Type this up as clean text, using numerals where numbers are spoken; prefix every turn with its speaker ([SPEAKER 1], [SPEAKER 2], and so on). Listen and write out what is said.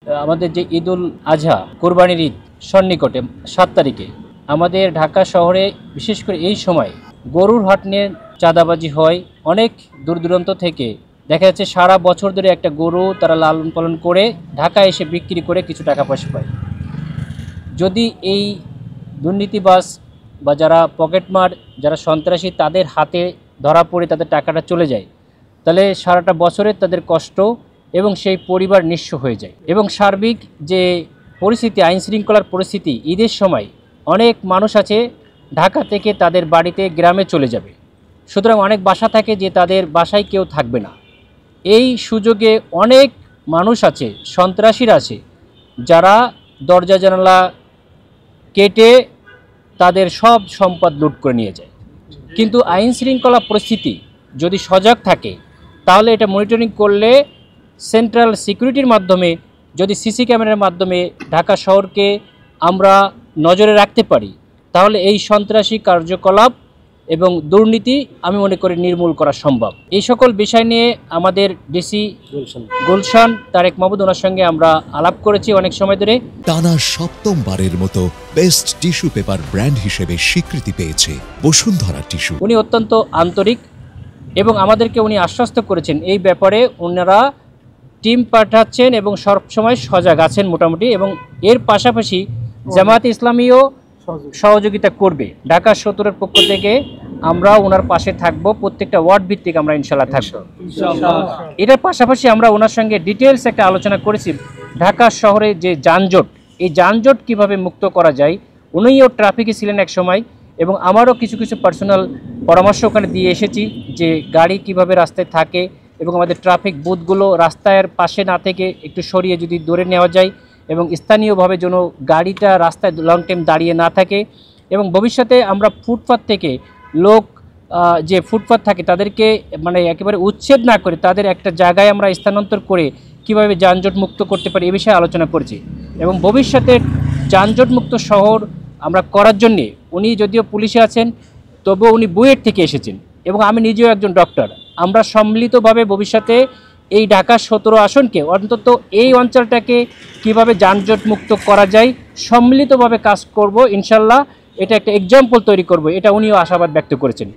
[SPEAKER 1] আমাদের যে ঈদুল আজহা কোরবানির ঈদ সন্নিকটে 7 তারিখে আমাদের ঢাকা শহরে বিশেষ করে এই সময় গরুর হাট নিয়ে চাঁদাবাজি হয়। অনেক দূর দূরান্ত থেকে দেখা যাচ্ছে সারা বছর ধরে একটা গরু তারা লালন পালন করে ঢাকায় এসে বিক্রি করে কিছু টাকা পয়সা পায়। যদি এই দুর্নীতিবাজ বা যারা পকেটমার, যারা সন্ত্রাসী, তাদের হাতে ধরা পড়ে তাদের টাকাটা চলে যায়, তাহলে সারাটা বছরের তাদের কষ্ট এবং সেই পরিবার নিঃস্ব হয়ে যায়। এবং সার্বিক যে পরিস্থিতি, আইন শৃঙ্খলার পরিস্থিতি, ঈদের সময় অনেক মানুষ আছে ঢাকা থেকে তাদের বাড়িতে গ্রামে চলে যাবে, সুতরাং অনেক বাসা থাকে যে তাদের বাসায় কেউ থাকবে না। এই সুযোগে অনেক মানুষ আছে, সন্ত্রাসীরা আছে, যারা দরজা জানালা কেটে তাদের সব সম্পদ লুট করে নিয়ে যায়। কিন্তু আইন শৃঙ্খলা পরিস্থিতি যদি সজাগ থাকে তাহলে এটা মনিটরিং করলে সেন্ট্রাল সিকিউরিটির মাধ্যমে, যদি সিসি ক্যামেরার মাধ্যমে ঢাকা শহরকে আমরা নজরে রাখতে পারি, তাহলে এই সন্ত্রাসী কার্যকলাপ এবং দুর্নীতি আমি মনে করি নির্মূল করা সম্ভব। এই সকল বিষয় নিয়ে আমাদের ডিসি গুলশান তারেক মাহমুদ, ওনার সঙ্গে আমরা আলাপ করেছি অনেক সময় ধরে।
[SPEAKER 2] টানা 7মবারের মতো বেস্ট টিস্যু পেপার ব্র্যান্ড হিসেবে স্বীকৃতি পেয়েছে বসুন্ধরা টিস্যু।
[SPEAKER 1] উনি অত্যন্ত আন্তরিক এবং আমাদেরকে উনি আশ্বস্ত করেছেন এই ব্যাপারে ওনারা টিম পাঠাচ্ছেন এবং সবসময় সজাগ আছেন মোটামুটি। এবং এর পাশাপাশি জামায়াতে ইসলামীও সহযোগিতা করবে। ঢাকা 17-এর পক্ষ থেকে আমরা ওনার পাশে থাকব, প্রত্যেকটা ওয়ার্ড ভিত্তিক আমরা ইনশাল্লাহ থাকবো। এটার পাশাপাশি আমরা ওনার সঙ্গে ডিটেলস একটা আলোচনা করেছি ঢাকা শহরে যে যানজট, এই যানজট কিভাবে মুক্ত করা যায়। উনিও ট্রাফিকে ছিলেন এক সময় এবং আমারও কিছু কিছু পার্সোনাল পরামর্শ ওখানে দিয়ে এসেছি যে গাড়ি কিভাবে রাস্তায় থাকে এবং আমাদের ট্রাফিক বুথগুলো রাস্তার পাশে না থেকে একটু সরিয়ে যদি দূরে নেওয়া যায় এবং স্থানীয়ভাবে যেন গাড়িটা রাস্তায় লং টাইম দাঁড়িয়ে না থাকে। এবং ভবিষ্যতে আমরা ফুটপাত থেকে লোক যে ফুটপাত থাকে তাদেরকে মানে একেবারে উচ্ছেদ না করে তাদের একটা জায়গায় আমরা স্থানান্তর করে কিভাবে যানজট মুক্ত করতে পারি এ বিষয়ে আলোচনা করেছি। এবং ভবিষ্যতে যানজট মুক্ত শহর আমরা করার জন্যে উনি যদিও পুলিশে আছেন তবুও উনি বুয়েট থেকে এসেছেন এবং আমি নিজেও একজন ডক্টর। আমরা সম্মিলিতভাবে ভবিষ্যতে এই ঢাকা 17 আসনকে, অন্তত এই অঞ্চলটাকে কিভাবে যানজট মুক্ত করা যায় সম্মিলিতভাবে কাজ করব ইনশাল্লাহ। এটা একটা এক্সাম্পল তৈরি করব, এটা উনিও আশাবাদ ব্যক্ত করেছেন।